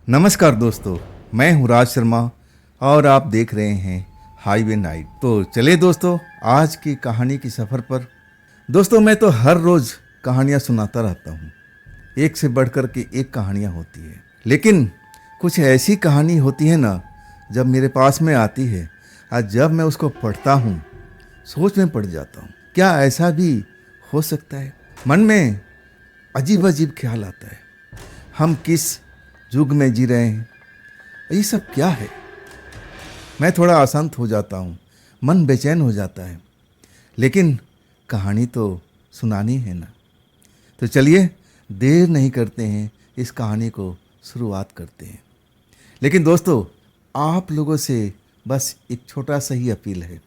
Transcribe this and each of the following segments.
नमस्कार दोस्तों, मैं हूँ राज शर्मा और आप देख रहे हैं हाईवे नाइट। तो चलिए दोस्तों, आज की कहानी की सफ़र पर। दोस्तों, मैं तो हर रोज़ कहानियाँ सुनाता रहता हूँ। एक से बढ़कर के एक कहानियाँ होती है, लेकिन कुछ ऐसी कहानी होती है ना, जब मेरे पास में आती है और जब मैं उसको पढ़ता हूँ, सोच में पड़ जाता हूँ, क्या ऐसा भी हो सकता है। मन में अजीब अजीब ख्याल आता है, हम किस युग में जी रहे हैं, ये सब क्या है। मैं थोड़ा अशांत हो जाता हूँ, मन बेचैन हो जाता है, लेकिन कहानी तो सुनानी है ना। तो चलिए, देर नहीं करते हैं, इस कहानी को शुरुआत करते हैं। लेकिन दोस्तों, आप लोगों से बस एक छोटा सा ही अपील है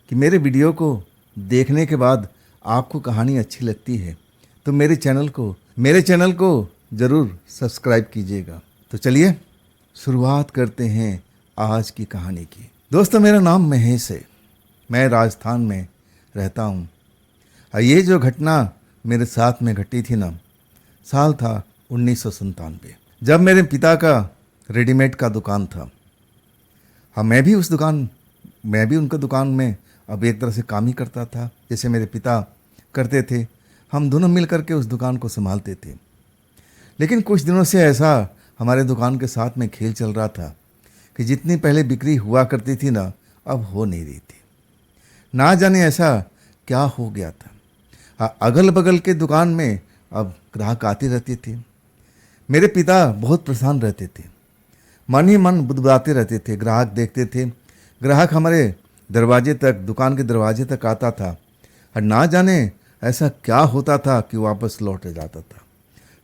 कि मेरे वीडियो को देखने के बाद आपको कहानी अच्छी लगती है तो मेरे चैनल को ज़रूर सब्सक्राइब कीजिएगा। तो चलिए शुरुआत करते हैं आज की कहानी की। दोस्तों, मेरा नाम महेश है, मैं राजस्थान में रहता हूँ। और ये जो घटना मेरे साथ में घटी थी ना, साल था 1997, जब मेरे पिता का रेडीमेड का दुकान था। हाँ, मैं भी उनका दुकान में अब एक तरह से काम ही करता था, जैसे मेरे पिता करते थे। हम दोनों मिल करके उस दुकान को संभालते थे। लेकिन कुछ दिनों से ऐसा हमारे दुकान के साथ में खेल चल रहा था कि जितनी पहले बिक्री हुआ करती थी ना, अब हो नहीं रही थी। ना जाने ऐसा क्या हो गया था। हाँ, अगल बगल के दुकान में अब ग्राहक आते रहते थे। मेरे पिता बहुत परेशान रहते थे, मन ही मन बुदबुदाते रहते थे। ग्राहक देखते थे, ग्राहक हमारे दरवाजे तक, दुकान के दरवाजे तक आता था, और ना जाने ऐसा क्या होता था कि वापस लौट जाता था,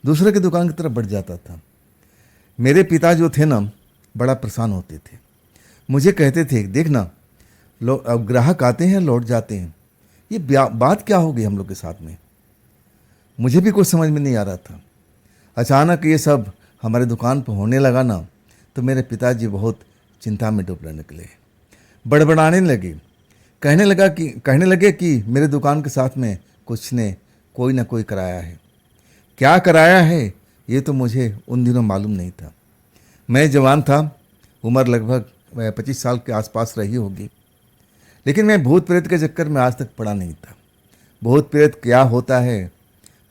दूसरे की दुकान की तरफ बढ़ जाता था। मेरे पिता जो थे ना, बड़ा परेशान होते थे। मुझे कहते थे, देखना अब ग्राहक आते हैं लौट जाते हैं, ये बात क्या हो गई हम लोग के साथ में। मुझे भी कुछ समझ में नहीं आ रहा था। अचानक ये सब हमारे दुकान पर होने लगा ना, तो मेरे पिताजी बहुत चिंता में डूबने निकले, बड़बड़ाने लगे। कहने लगे कि मेरे दुकान के साथ में कुछ ने कोई ना कोई कराया है। क्या कराया है ये तो मुझे उन दिनों मालूम नहीं था। मैं जवान था, उम्र लगभग 25 साल के आसपास रही होगी, लेकिन मैं भूत प्रेत के चक्कर में आज तक पड़ा नहीं था। भूत प्रेत क्या होता है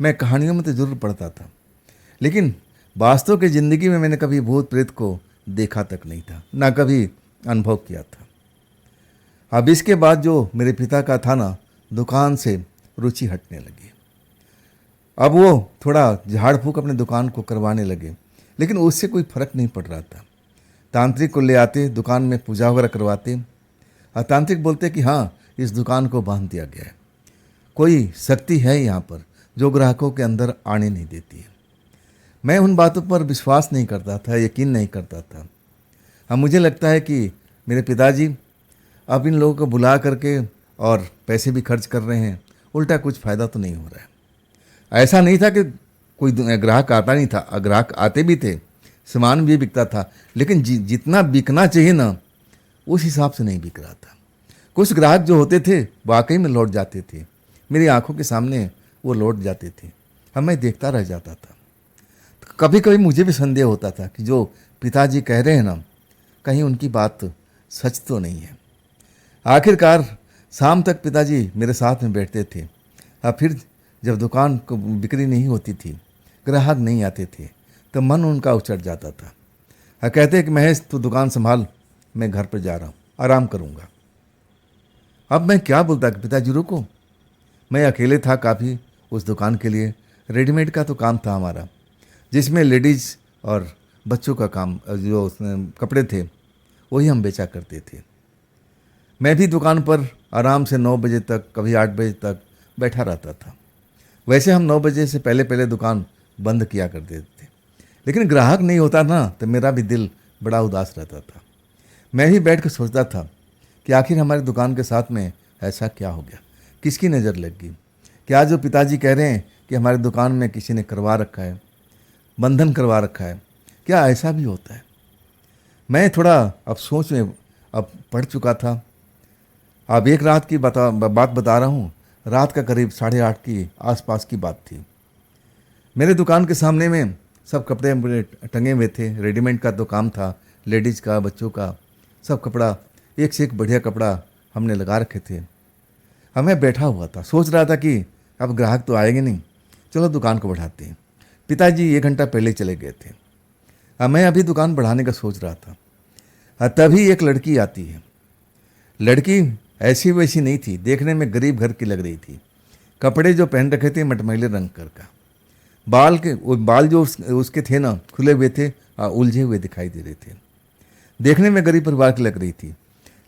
मैं कहानियों में तो जरूर पढ़ता था, लेकिन वास्तव की ज़िंदगी में मैंने कभी भूत प्रेत को देखा तक नहीं था, ना कभी अनुभव किया था। अब इसके बाद जो मेरे पिता का था ना, दुकान से रुचि हटने लगी। अब वो थोड़ा झाड़ फूक अपने दुकान को करवाने लगे, लेकिन उससे कोई फर्क नहीं पड़ रहा था। तांत्रिक को ले आते, दुकान में पूजा वगैरह करवाते, और तांत्रिक बोलते कि हाँ, इस दुकान को बांध दिया गया है, कोई शक्ति है यहाँ पर जो ग्राहकों के अंदर आने नहीं देती है। मैं उन बातों पर विश्वास नहीं करता था, यकीन नहीं करता था। अब मुझे लगता है कि मेरे पिताजी अब इन लोगों को बुला करके और पैसे भी खर्च कर रहे हैं, उल्टा कुछ फ़ायदा तो नहीं हो रहा है। ऐसा नहीं था कि कोई ग्राहक आता नहीं था, ग्राहक आते भी थे, सामान भी बिकता था, लेकिन जितना बिकना चाहिए ना, उस हिसाब से नहीं बिक रहा था। कुछ ग्राहक जो होते थे वाकई में लौट जाते थे, मेरी आंखों के सामने वो लौट जाते थे, अब मैं देखता रह जाता था। कभी कभी मुझे भी संदेह होता था कि जो पिताजी कह रहे हैं ना, कहीं उनकी बात सच तो नहीं है। आखिरकार शाम तक पिताजी मेरे साथ में बैठते थे, और फिर जब दुकान को बिक्री नहीं होती थी, ग्राहक नहीं आते थे, तो मन उनका उचट जाता था। और कहते कि महेश, तू दुकान संभाल, मैं घर पर जा रहा हूँ, आराम करूँगा। अब मैं क्या बोलता कि पिताजी रुको। मैं अकेले था काफ़ी उस दुकान के लिए। रेडीमेड का तो काम था हमारा, जिसमें लेडीज़ और बच्चों का काम, जो उसमें कपड़े थे वही हम बेचा करते थे। मैं भी दुकान पर आराम से 9 बजे तक, कभी 8 बजे तक बैठा रहता था। वैसे हम 9 बजे से पहले पहले दुकान बंद किया करते थे, लेकिन ग्राहक नहीं होता ना, तो मेरा भी दिल बड़ा उदास रहता था। मैं भी बैठ कर सोचता था कि आखिर हमारी दुकान के साथ में ऐसा क्या हो गया, किसकी नज़र लग गई। क्या जो पिताजी कह रहे हैं कि हमारी दुकान में किसी ने करवा रखा है, बंधन करवा रखा है, क्या ऐसा भी होता है। मैं थोड़ा अब सोच में अब पढ़ चुका था। अब एक रात की बात बता रहा हूँ। रात का करीब 8:30 की आसपास की बात थी। मेरे दुकान के सामने में सब कपड़े मेरे टंगे हुए थे। रेडीमेड का तो काम था, लेडीज़ का, बच्चों का, सब कपड़ा, एक से एक बढ़िया कपड़ा हमने लगा रखे थे। अब मैं बैठा हुआ था, सोच रहा था कि अब ग्राहक तो आएंगे नहीं, चलो दुकान को बढ़ाते हैं। पिताजी 1 घंटा पहले चले गए थे। अब मैं अभी दुकान बढ़ाने का सोच रहा था। तभी एक लड़की आती है। लड़की ऐसी वैसी नहीं थी, देखने में गरीब घर की लग रही थी। कपड़े जो पहन रखे थे मटमैले रंग का, बाल जो उसके थे ना, खुले हुए थे, उलझे हुए दिखाई दे रहे थे। देखने में गरीब परिवार की लग रही थी।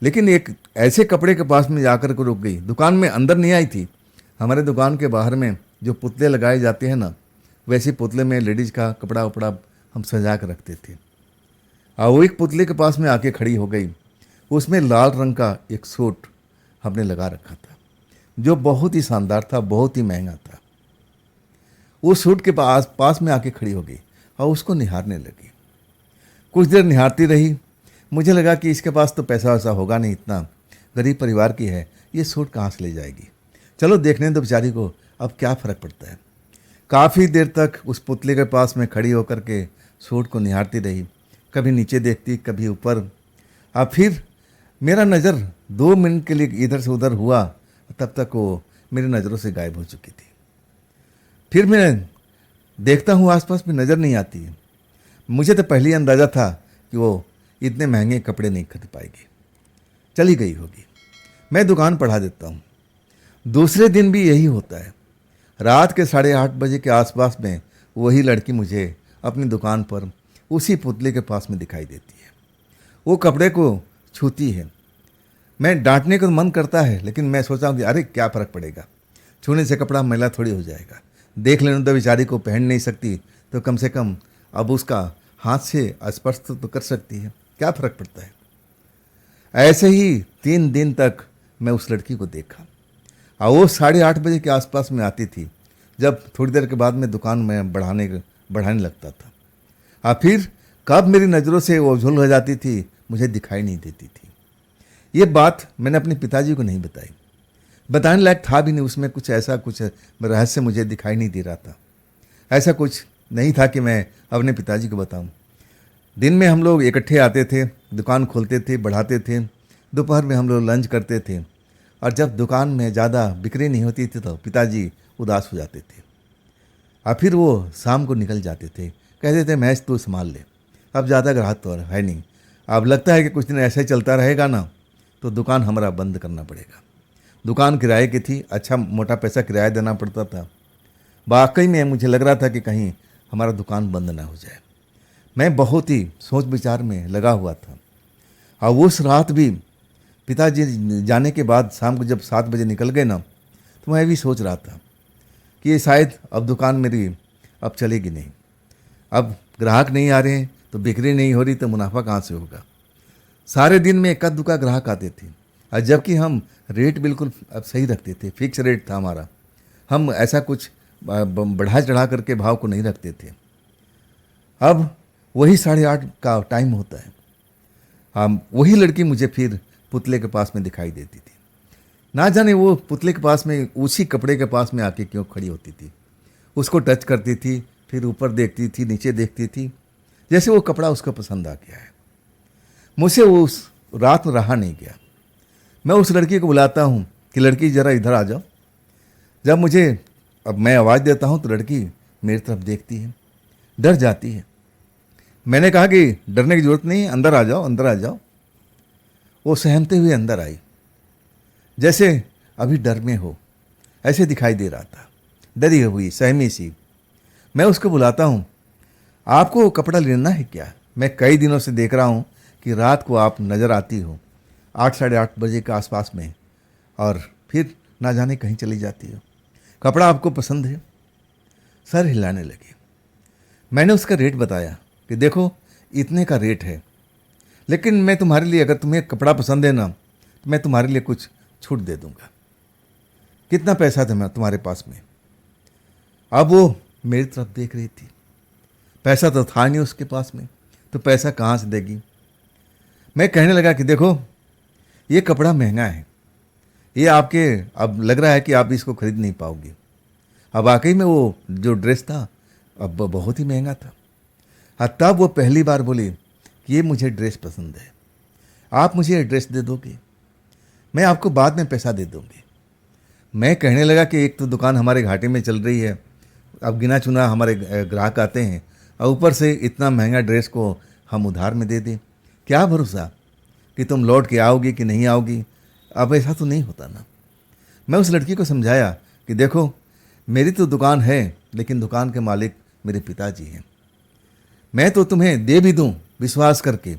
लेकिन एक ऐसे कपड़े के पास में जाकर के रुक गई। दुकान में अंदर नहीं आई थी। हमारे दुकान के बाहर में जो पुतले लगाए जाते हैं ना, वैसे पुतले में लेडीज़ का कपड़ा उपड़ा हम सजा कर रखते थे। वो एक पुतले के पास में आके खड़ी हो गई। उसमें लाल रंग का एक सूट हमने लगा रखा था, जो बहुत ही शानदार था, बहुत ही महंगा था। उस सूट के पास में आके खड़ी हो गई और उसको निहारने लगी। कुछ देर निहारती रही। मुझे लगा कि इसके पास तो पैसा वैसा होगा नहीं, इतना गरीब परिवार की है, ये सूट कहाँ से ले जाएगी। चलो देखने दो बेचारी को, अब क्या फ़र्क पड़ता है। काफ़ी देर तक उस पुतले के पास में खड़ी होकर के सूट को निहारती रही, कभी नीचे देखती, कभी ऊपर। अब फिर मेरा नज़र 2 मिनट के लिए इधर से उधर हुआ, तब तक वो मेरी नज़रों से गायब हो चुकी थी। फिर मैं देखता हूँ आसपास में, नज़र नहीं आती है। मुझे तो पहले ही अंदाज़ा था कि वो इतने महंगे कपड़े नहीं खरीद पाएगी, चली गई होगी। मैं दुकान बढ़ा देता हूँ। दूसरे दिन भी यही होता है। रात के 8:30 बजे के आसपास में वही लड़की मुझे अपनी दुकान पर उसी पुतले के पास में दिखाई देती है। वो कपड़े को छूती है। मैं डांटने का मन करता है, लेकिन मैं सोचा कि अरे क्या फ़र्क पड़ेगा, छूने से कपड़ा मैला थोड़ी हो जाएगा। देख लेने तो बेचारी को, पहन नहीं सकती तो कम से कम अब उसका हाथ से स्पर्श तो कर सकती है, क्या फ़र्क पड़ता है। ऐसे ही 3 दिन तक मैं उस लड़की को देखा और वो 8:30 बजे के आसपास में आती थी, जब थोड़ी देर के बाद में दुकान में बढ़ाने लगता था। और फिर कब मेरी नज़रों से वो ओझल हो जाती थी, मुझे दिखाई नहीं देती थी। ये बात मैंने अपने पिताजी को नहीं बताई, बताने लायक था भी नहीं। उसमें कुछ रहस्य मुझे दिखाई नहीं दे रहा था। ऐसा कुछ नहीं था कि मैं अपने पिताजी को बताऊं। दिन में हम लोग इकट्ठे आते थे, दुकान खोलते थे, बढ़ाते थे। दोपहर में हम लोग लंच करते थे, और जब दुकान में ज़्यादा बिक्री नहीं होती थी तो पिताजी उदास हो जाते थे। और फिर वो शाम को निकल जाते थे, कहते थे मैच तू संभाल ले, अब ज़्यादा ग्राहक तो है नहीं, अब लगता है कि कुछ दिन ऐसे चलता रहेगा ना तो दुकान हमारा बंद करना पड़ेगा। दुकान किराए की थी, अच्छा मोटा पैसा किराया देना पड़ता था। वाकई में मुझे लग रहा था कि कहीं हमारा दुकान बंद ना हो जाए। मैं बहुत ही सोच विचार में लगा हुआ था। और उस रात भी पिताजी जाने के बाद शाम को जब 7 बजे निकल गए ना, तो मैं भी सोच रहा था कि ये शायद अब दुकान मेरी अब चलेगी नहीं। अब ग्राहक नहीं आ रहे हैं तो बिक्री नहीं हो रही तो मुनाफा कहाँ से होगा। सारे दिन में इक्का दुक्का ग्राहक आते थे, और जबकि हम रेट बिल्कुल अब सही रखते थे, फिक्स रेट था हमारा। हम ऐसा कुछ बढ़ा चढ़ा करके भाव को नहीं रखते थे। अब वही 8:30 का टाइम होता है। हम वही लड़की मुझे फिर पुतले के पास में दिखाई देती थी। ना जाने वो पुतले के पास में उसी कपड़े के पास में आके क्यों खड़ी होती थी। उसको टच करती थी, फिर ऊपर देखती थी, नीचे देखती थी, जैसे वो कपड़ा उसको पसंद आ गया है। मुझसे वो उस रात में रहा नहीं गया। मैं उस लड़की को बुलाता हूँ कि लड़की ज़रा इधर आ जाओ। जब अब मैं आवाज़ देता हूँ तो लड़की मेरी तरफ देखती है, डर जाती है। मैंने कहा कि डरने की ज़रूरत नहीं है, अंदर आ जाओ, अंदर आ जाओ। वो सहमते हुए अंदर आई, जैसे अभी डर में हो, ऐसे दिखाई दे रहा था, डरी हुई, सहमी सी। मैं उसको बुलाता हूँ, आपको कपड़ा लेना है क्या? मैं कई दिनों से देख रहा हूँ कि रात को आप नज़र आती हो 8 साढ़े 8 बजे के आसपास में, और फिर ना जाने कहीं चली जाती हो। कपड़ा आपको पसंद है? सर हिलाने लगे। मैंने उसका रेट बताया कि देखो इतने का रेट है, लेकिन मैं तुम्हारे लिए, अगर तुम्हें कपड़ा पसंद है ना, तो मैं तुम्हारे लिए कुछ छूट दे दूंगा। कितना पैसा था मैं तुम्हारे पास में? अब वो मेरी तरफ देख रही थी। पैसा तो था नहीं उसके पास में, तो पैसा कहाँ से देगी। मैं कहने लगा कि देखो ये कपड़ा महंगा है, ये आपके, अब लग रहा है कि आप इसको खरीद नहीं पाओगे। अब वाकई में वो जो ड्रेस था अब बहुत ही महंगा था। हाँ, तब वो पहली बार बोली कि ये मुझे ड्रेस पसंद है, आप मुझे ये ड्रेस दे दोगे, मैं आपको बाद में पैसा दे दूँगी। मैं कहने लगा कि एक तो दुकान हमारे घाटे में चल रही है, अब गिना चुना हमारे ग्राहक आते हैं और ऊपर से इतना महंगा ड्रेस को हम उधार में दे दें, क्या भरोसा कि तुम लौट के आओगी कि नहीं आओगी। अब ऐसा तो नहीं होता ना। मैं उस लड़की को समझाया कि देखो, मेरी तो दुकान है लेकिन दुकान के मालिक मेरे पिताजी हैं। मैं तो तुम्हें दे भी दूं विश्वास करके,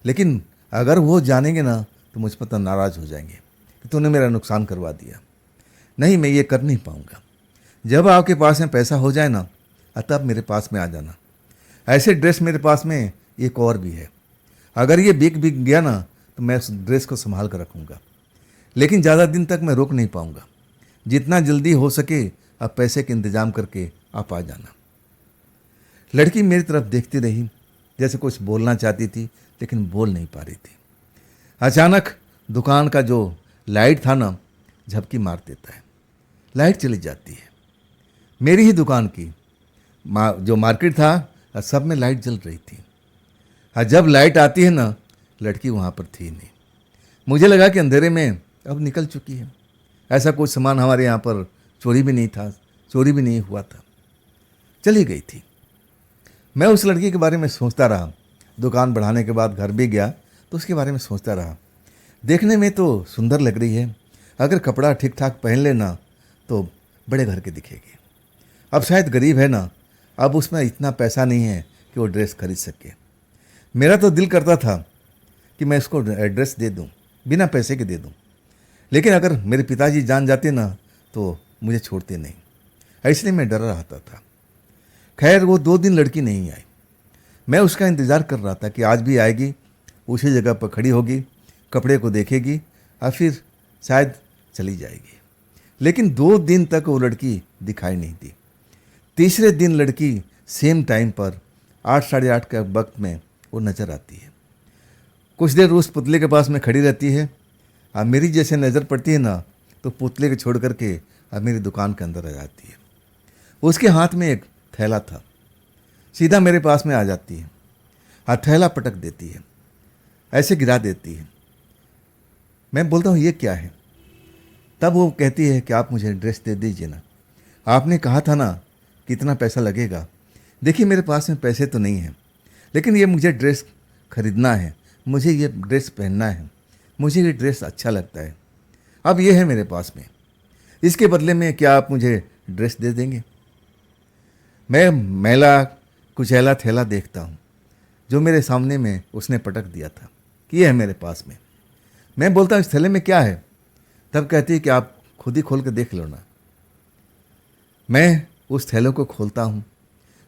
लेकिन अगर वो जानेंगे ना तो मुझ पर तो नाराज़ हो जाएंगे कि तूने मेरा नुकसान करवा दिया। नहीं, मैं ये कर नहीं पाऊँगा। जब आपके पास में पैसा हो जाए ना, तब मेरे पास में आ जाना। ऐसे ड्रेस मेरे पास में एक और भी है, अगर ये बिक गया ना तो मैं उस ड्रेस को संभाल कर रखूँगा, लेकिन ज़्यादा दिन तक मैं रोक नहीं पाऊँगा। जितना जल्दी हो सके अब पैसे के इंतज़ाम करके आप आ जाना। लड़की मेरी तरफ देखती रही, जैसे कुछ बोलना चाहती थी लेकिन बोल नहीं पा रही थी। अचानक दुकान का जो लाइट था ना, झपकी मार देता है, लाइट चली जाती है। मेरी ही दुकान की जो मार्केट था सब में लाइट जल रही थी। जब लाइट आती है ना, लड़की वहाँ पर थी नहीं। मुझे लगा कि अंधेरे में अब निकल चुकी है। ऐसा कुछ सामान हमारे यहाँ पर चोरी भी नहीं था, चोरी भी नहीं हुआ था, चली गई थी। मैं उस लड़की के बारे में सोचता रहा। दुकान बढ़ाने के बाद घर भी गया तो उसके बारे में सोचता रहा। देखने में तो सुंदर लग रही है, अगर कपड़ा ठीक ठाक पहन लेना तो बड़े घर के दिखेगी। अब शायद गरीब है ना, अब उसमें इतना पैसा नहीं है कि वो ड्रेस खरीद सके। मेरा तो दिल करता था कि मैं उसको ड्रेस दे दूं, बिना पैसे के दे दूं, लेकिन अगर मेरे पिताजी जान जाते ना तो मुझे छोड़ते नहीं, इसलिए मैं डर रहा था। खैर वो 2 दिन लड़की नहीं आई। मैं उसका इंतज़ार कर रहा था कि आज भी आएगी, उसी जगह पर खड़ी होगी, कपड़े को देखेगी और फिर शायद चली जाएगी। लेकिन 2 दिन तक वो लड़की दिखाई नहीं दी। तीसरे दिन लड़की सेम टाइम पर 8 साढ़े 8 के वक्त में वो नज़र आती है। कुछ देर उस पुतले के पास में खड़ी रहती है। अब मेरी जैसे नज़र पड़ती है ना तो पुतले को छोड़ करके अब मेरी दुकान के अंदर आ जाती है। उसके हाथ में एक थैला था, सीधा मेरे पास में आ जाती है और थैला पटक देती है, ऐसे गिरा देती है। मैं बोलता हूँ ये क्या है? तब वो कहती है कि आप मुझे ड्रेस दे दीजिए ना, आपने कहा था ना कितना पैसा लगेगा। देखिए मेरे पास में पैसे तो नहीं हैं, लेकिन ये मुझे ड्रेस खरीदना है, मुझे ये ड्रेस पहनना है, मुझे ये ड्रेस अच्छा लगता है। अब ये है मेरे पास में, इसके बदले में क्या आप मुझे ड्रेस दे देंगे? मैं मैला कुचैला थैला देखता हूँ जो मेरे सामने में उसने पटक दिया था कि ये है मेरे पास में। मैं बोलता हूँ इस थैले में क्या है? तब कहती है कि आप खुद ही खोल के देख लो ना। मैं उस थैले को खोलता हूँ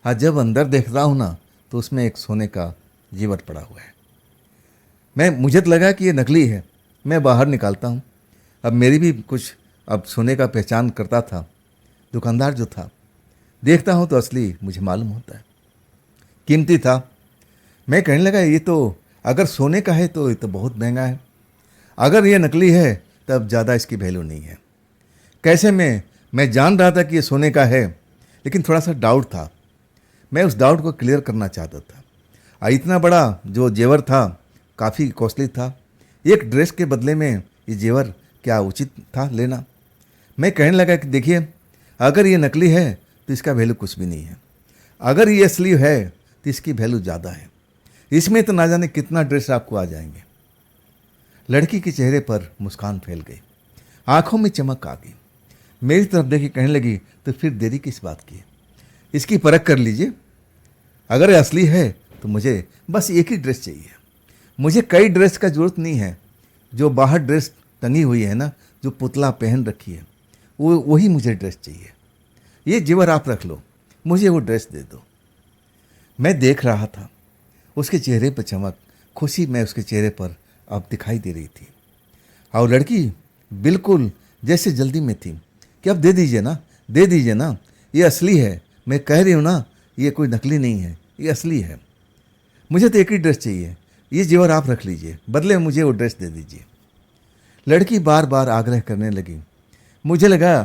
और जब अंदर देख रहा हूँ ना तो उसमें एक सोने का जेवर पड़ा हुआ है। मुझे तो लगा कि ये नकली है। मैं बाहर निकालता हूँ। अब मेरी भी कुछ अब सोने का पहचान करता था दुकानदार जो था। देखता हूँ तो असली मुझे मालूम होता है, कीमती था। मैं कहने लगा ये तो अगर सोने का है तो ये तो बहुत महंगा है, अगर ये नकली है तब ज़्यादा इसकी वैल्यू नहीं है। कैसे मैं जान रहा था कि ये सोने का है, लेकिन थोड़ा सा डाउट था। मैं उस डाउट को क्लियर करना चाहता था। इतना बड़ा जो जेवर था काफ़ी कॉस्टली था। एक ड्रेस के बदले में ये जेवर क्या उचित था लेना? मैं कहने लगा कि देखिए अगर ये नकली है तो इसका वैल्यू कुछ भी नहीं है, अगर ये असली है तो इसकी वैल्यू ज़्यादा है। इसमें तो ना जाने कितना ड्रेस आपको आ जाएंगे। लड़की के चेहरे पर मुस्कान फैल गई, आंखों में चमक आ गई। मेरी तरफ देखी कहने लगी तो फिर देरी किस बात की? इसकी परख कर लीजिए। अगर ये असली है तो मुझे बस एक ही ड्रेस चाहिए, मुझे कई ड्रेस का ज़रूरत नहीं है। जो बाहर ड्रेस टंगी हुई है ना, जो पुतला पहन रखी है, वही मुझे ड्रेस चाहिए। ये जेवर आप रख लो, मुझे वो ड्रेस दे दो। मैं देख रहा था उसके चेहरे पर चमक, खुशी मैं उसके चेहरे पर अब दिखाई दे रही थी। और लड़की बिल्कुल जैसे जल्दी में थी कि अब दे दीजिए ना, दे दीजिए ना, ये असली है। मैं कह रही हूँ ना ये कोई नकली नहीं है, ये असली है। मुझे तो एक ही ड्रेस चाहिए, ये जेवर आप रख लीजिए, बदले में मुझे वो ड्रेस दे दीजिए। लड़की बार बार आग्रह करने लगी। मुझे लगा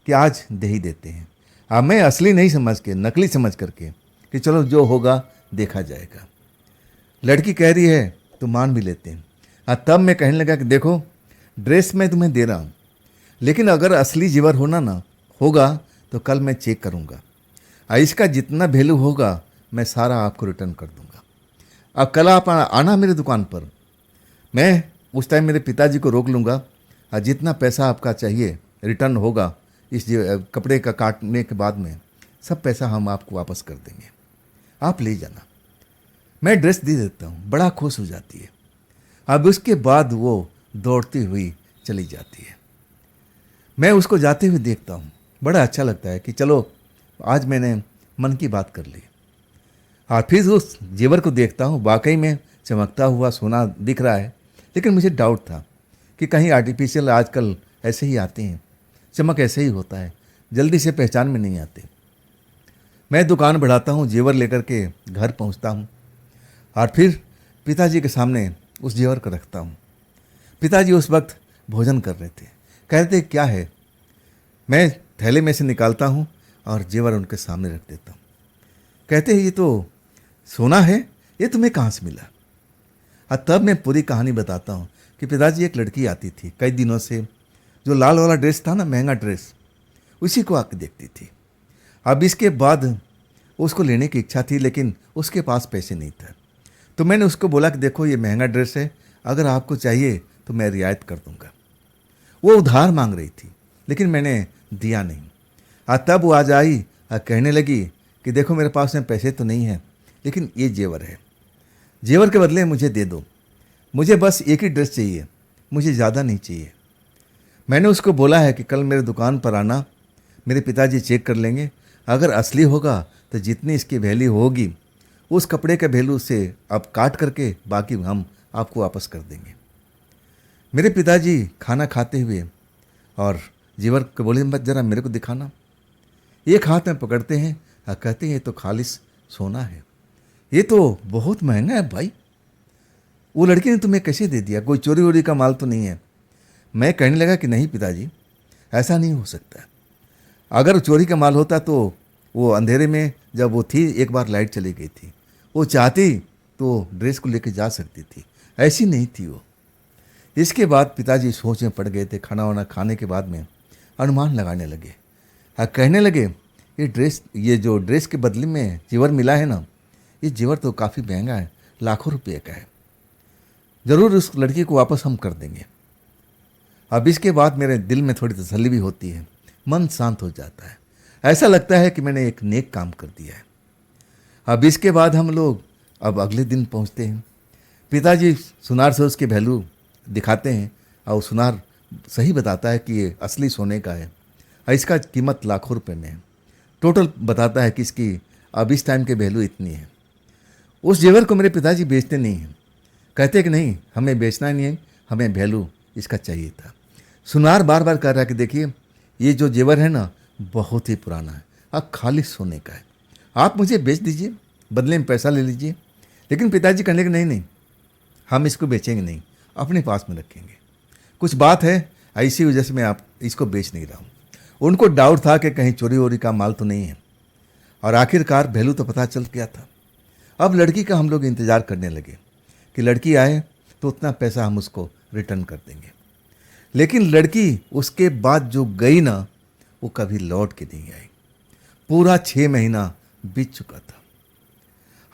कि आज दे ही देते हैं। अब मैं असली नहीं समझ के, नकली समझ करके कि चलो जो होगा देखा जाएगा। लड़की कह रही है तो मान भी लेते हैं। हाँ, तब मैं कहने लगा कि देखो, ड्रेस मैं तुम्हें दे रहा हूँ, लेकिन अगर असली जेवर होगा तो कल मैं चेक करूँगा, इसका जितना वैल्यू होगा मैं सारा आपको रिटर्न कर दूँगा। अब कल आप आना मेरी दुकान पर, मैं उस टाइम मेरे पिताजी को रोक लूँगा और जितना पैसा आपका चाहिए रिटर्न होगा इस कपड़े का काटने के बाद में, सब पैसा हम आपको वापस कर देंगे, आप ले जाना। मैं ड्रेस दे देता हूँ, बड़ा खुश हो जाती है। अब उसके बाद वो दौड़ती हुई चली जाती है। मैं उसको जाते हुए देखता हूँ, बड़ा अच्छा लगता है कि चलो आज मैंने मन की बात कर ली। और फिर उस जेवर को देखता हूँ, वाकई में चमकता हुआ सोना दिख रहा है, लेकिन मुझे डाउट था कि कहीं आर्टिफिशियल आजकल ऐसे ही आते हैं, चमक ऐसे ही होता है, जल्दी से पहचान में नहीं आते। मैं दुकान बढ़ाता हूँ, जेवर लेकर के घर पहुँचता हूँ और फिर पिताजी के सामने उस जेवर को रखता हूँ। पिताजी उस वक्त भोजन कर रहे थे। कहते क्या है? मैं थैले में से निकालता हूँ और जेवर उनके सामने रख देता हूँ। कहते हैं ये तो सोना है, ये तुम्हें कहाँ से मिला? और तब मैं पूरी कहानी बताता हूँ कि पिताजी, एक लड़की आती थी कई दिनों से, जो लाल वाला ड्रेस था ना, महंगा ड्रेस, उसी को आके देखती थी। अब इसके बाद उसको लेने की इच्छा थी, लेकिन उसके पास पैसे नहीं थे। तो मैंने उसको बोला कि देखो ये महंगा ड्रेस है, अगर आपको चाहिए तो मैं रियायत कर दूंगा। वो उधार मांग रही थी, लेकिन मैंने दिया नहीं। तब वो आज आई और कहने लगी कि देखो मेरे पास में पैसे तो नहीं है, लेकिन ये जेवर है, जेवर के बदले मुझे दे दो, मुझे बस एक ही ड्रेस चाहिए, मुझे ज़्यादा नहीं चाहिए। मैंने उसको बोला है कि कल मेरे दुकान पर आना, मेरे पिताजी चेक कर लेंगे, अगर असली होगा तो जितनी इसकी वैल्यू होगी उस कपड़े के वैल्यू से अब काट करके बाकी हम आपको वापस कर देंगे। मेरे पिताजी खाना खाते हुए और जेवर को बोले, मत जरा मेरे को दिखाना। एक हाथ में पकड़ते हैं और कहते हैं ये तो खालिस सोना है, ये तो बहुत महंगा है भाई, वो लड़की ने तुम्हें कैसे दे दिया? कोई चोरी वोरी का माल तो नहीं है? मैं कहने लगा कि नहीं पिताजी, ऐसा नहीं हो सकता। अगर चोरी का माल होता तो वो अंधेरे में जब वो थी, एक बार लाइट चली गई थी, वो चाहती तो ड्रेस को लेकर जा सकती थी, ऐसी नहीं थी वो। इसके बाद पिताजी सोच में पड़ गए थे। खाना वाना खाने के बाद में अनुमान लगाने लगे और कहने लगे ये जो ड्रेस के बदले में जेवर मिला है ना, ये जेवर तो काफ़ी महंगा है, लाखों रुपये का है, ज़रूर उस लड़की को वापस हम कर देंगे। अब इसके बाद मेरे दिल में थोड़ी तसल्ली भी होती है, मन शांत हो जाता है, ऐसा लगता है कि मैंने एक नेक काम कर दिया है। अब इसके बाद हम लोग अब अगले दिन पहुंचते हैं। पिताजी सुनार से उसके वैल्यू दिखाते हैं और सुनार सही बताता है कि ये असली सोने का है और इसका कीमत लाखों रुपए में है। टोटल बताता है कि इसकी अब इस टाइम के वैल्यू इतनी है। उस जेवर को मेरे पिताजी बेचते नहीं हैं, कहते कि नहीं हमें बेचना नहीं है, हमें वैल्यू इसका चाहिए था। सुनार बार बार कह रहा है कि देखिए ये जो जेवर है ना, बहुत ही पुराना है, अब खालिस सोने का है, आप मुझे बेच दीजिए, बदले में पैसा ले लीजिए। लेकिन पिताजी कहने के नहीं, हम इसको बेचेंगे नहीं, अपने पास में रखेंगे। कुछ बात है, ऐसी वजह से मैं आप इसको बेच नहीं रहा हूँ। उनको डाउट था कि कहीं चोरी वोरी का माल तो नहीं है, और आखिरकार वैल्यू तो पता चल गया था। अब लड़की का हम लोग इंतज़ार करने लगे कि लड़की आए तो उतना पैसा हम उसको रिटर्न कर देंगे। लेकिन लड़की उसके बाद जो गई ना, वो कभी लौट के नहीं आई। पूरा 6 महीना बीत चुका था।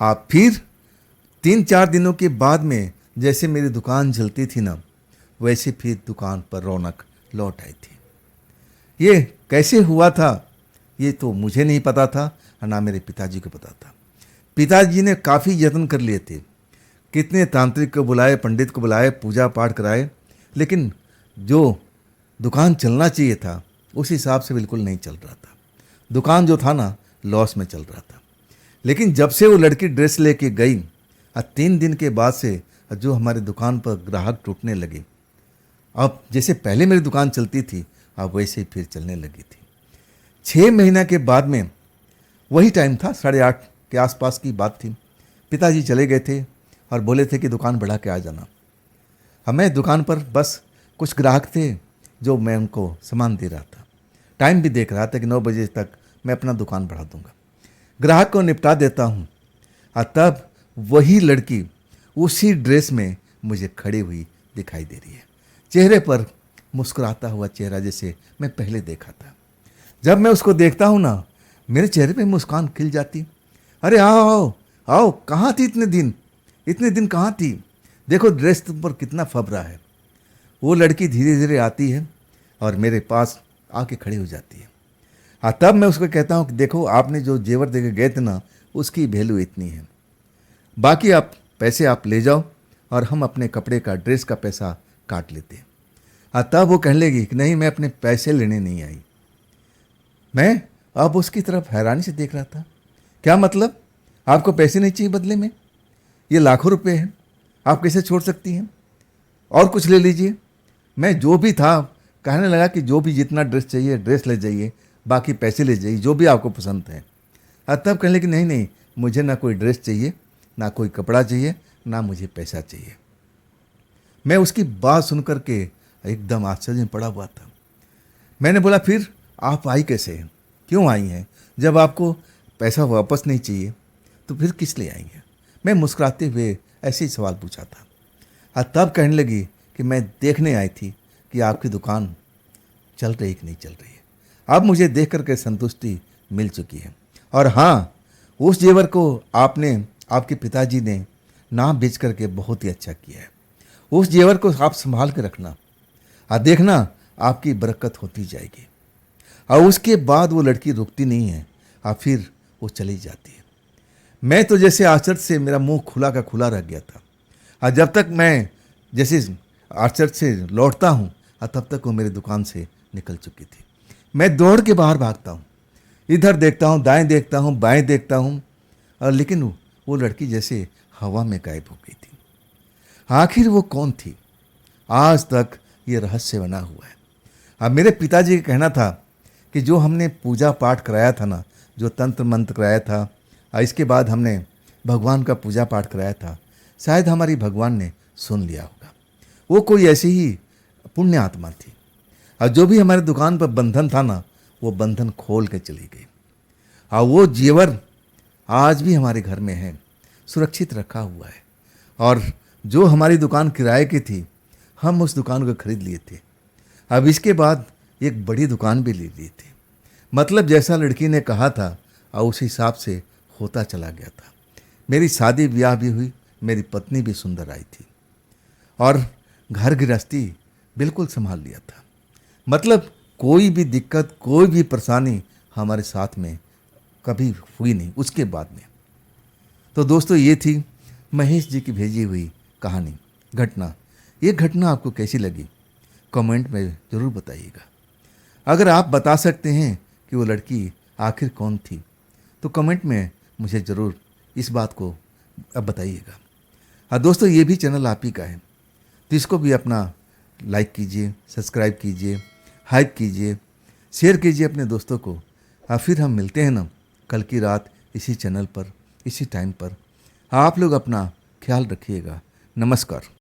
हाँ, फिर 3-4 दिनों के बाद में जैसे मेरी दुकान चलती थी ना, वैसे फिर दुकान पर रौनक लौट आई थी। ये कैसे हुआ था ये तो मुझे नहीं पता था और ना मेरे पिताजी को पता था। पिताजी ने काफ़ी यत्न कर लिए थे, कितने तांत्रिक को बुलाए, पंडित को बुलाए, पूजा पाठ कराए, लेकिन जो दुकान चलना चाहिए था उस हिसाब से बिल्कुल नहीं चल रहा था। दुकान जो था ना, लॉस में चल रहा था। लेकिन जब से वो लड़की ड्रेस लेके गई और 3 दिन के बाद से जो हमारे दुकान पर ग्राहक टूटने लगे, अब जैसे पहले मेरी दुकान चलती थी अब वैसे ही फिर चलने लगी थी। 6 महीना के बाद में वही टाइम था, 8:30 के आसपास की बात थी। पिताजी चले गए थे और बोले थे कि दुकान बढ़ा के आ जाना। हमें दुकान पर बस कुछ ग्राहक थे जो मैं उनको सामान दे रहा था, टाइम भी देख रहा था कि 9 बजे तक मैं अपना दुकान बढ़ा दूंगा। ग्राहक को निपटा देता हूँ। और तब वही लड़की उसी ड्रेस में मुझे खड़ी हुई दिखाई दे रही है, चेहरे पर मुस्कुराता हुआ चेहरा जैसे मैं पहले देखा था। जब मैं उसको देखता हूँ ना, मेरे चेहरे पे मुस्कान खिल जाती। अरे आओ आओ आओ, कहाँ थी इतने दिन कहाँ थी? देखो ड्रेस तुम पर कितना फबरा है। वो लड़की धीरे धीरे आती है और मेरे पास आके खड़ी हो जाती है। हाँ, तब मैं उसको कहता हूँ कि देखो आपने जो जेवर दे के गए थे ना, उसकी वैल्यू इतनी है, बाकी आप पैसे आप ले जाओ और हम अपने कपड़े का ड्रेस का पैसा काट लेते हैं। हाँ, तब वो कहने लगी कि नहीं, मैं अपने पैसे लेने नहीं आई। मैं अब उसकी तरफ हैरानी से देख रहा था। क्या मतलब? आपको पैसे नहीं चाहिए बदले में? ये लाखों रुपए हैं, आप कैसे छोड़ सकती हैं? और कुछ ले लीजिए। मैं जो भी था कहने लगा कि जो भी जितना ड्रेस चाहिए ड्रेस ले जाइए, बाकी पैसे ले जाइए, जो भी आपको पसंद है। तब कहने लगी नहीं नहीं, मुझे ना कोई ड्रेस चाहिए, ना कोई कपड़ा चाहिए, ना मुझे पैसा चाहिए। मैं उसकी बात सुनकर के एकदम आश्चर्य में पड़ा हुआ था। मैंने बोला फिर आप आई कैसे हैं, क्यों आई हैं? जब आपको पैसा वापस नहीं चाहिए तो फिर किस लिए आई हैं? मैं मुस्कुराते हुए ऐसे ही सवाल पूछा था। तब कहने लगी कि मैं देखने आई थी कि आपकी दुकान चल रही कि नहीं चल रही है। अब मुझे देख करके संतुष्टि मिल चुकी है। और हाँ, उस जेवर को आपके पिताजी ने ना बेच करके बहुत ही अच्छा किया है। उस जेवर को आप संभाल के रखना और देखना आपकी बरकत होती जाएगी। और उसके बाद वो लड़की रुकती नहीं है और फिर वो चली जाती है। मैं तो जैसे आश्चर्य से मेरा मुंह खुला का खुला रह गया था। और जब तक मैं जैसे आश्चर्य से लौटता हूँ और तब तक वो मेरी दुकान से निकल चुकी थी। मैं दौड़ के बाहर भागता हूँ, इधर देखता हूँ, दाएं देखता हूँ, बाएं देखता हूँ, और लेकिन वो लड़की जैसे हवा में गायब हो गई थी। आखिर वो कौन थी? आज तक ये रहस्य बना हुआ है। अब मेरे पिताजी का कहना था कि जो हमने पूजा पाठ कराया था ना, जो तंत्र मंत्र कराया था, और इसके बाद हमने भगवान का पूजा पाठ कराया था, शायद हमारी भगवान ने सुन लिया होगा। वो कोई ऐसी ही पुण्य आत्मा थी, और जो भी हमारे दुकान पर बंधन था ना, वो बंधन खोल के चली गई। और वो जेवर आज भी हमारे घर में है, सुरक्षित रखा हुआ है। और जो हमारी दुकान किराए की थी, हम उस दुकान को खरीद लिए थे। अब इसके बाद एक बड़ी दुकान भी ले ली थी। मतलब जैसा लड़की ने कहा था और उस हिसाब से होता चला गया था। मेरी शादी ब्याह भी हुई, मेरी पत्नी भी सुंदर आई थी, और घर गृहस्थी बिल्कुल संभाल लिया था। मतलब कोई भी दिक्कत, कोई भी परेशानी हमारे साथ में कभी हुई नहीं उसके बाद में। तो दोस्तों, ये थी महेश जी की भेजी हुई कहानी, घटना। ये घटना आपको कैसी लगी कमेंट में ज़रूर बताइएगा। अगर आप बता सकते हैं कि वो लड़की आखिर कौन थी तो कमेंट में मुझे ज़रूर इस बात को अब बताइएगा। हाँ दोस्तों, ये भी चैनल आप ही का है, तो इसको भी अपना लाइक कीजिए, सब्सक्राइब कीजिए, हाइप कीजिए, शेयर कीजिए अपने दोस्तों को। और फिर हम मिलते हैं ना कल की रात इसी चैनल पर, इसी टाइम पर। आप लोग अपना ख्याल रखिएगा। नमस्कार।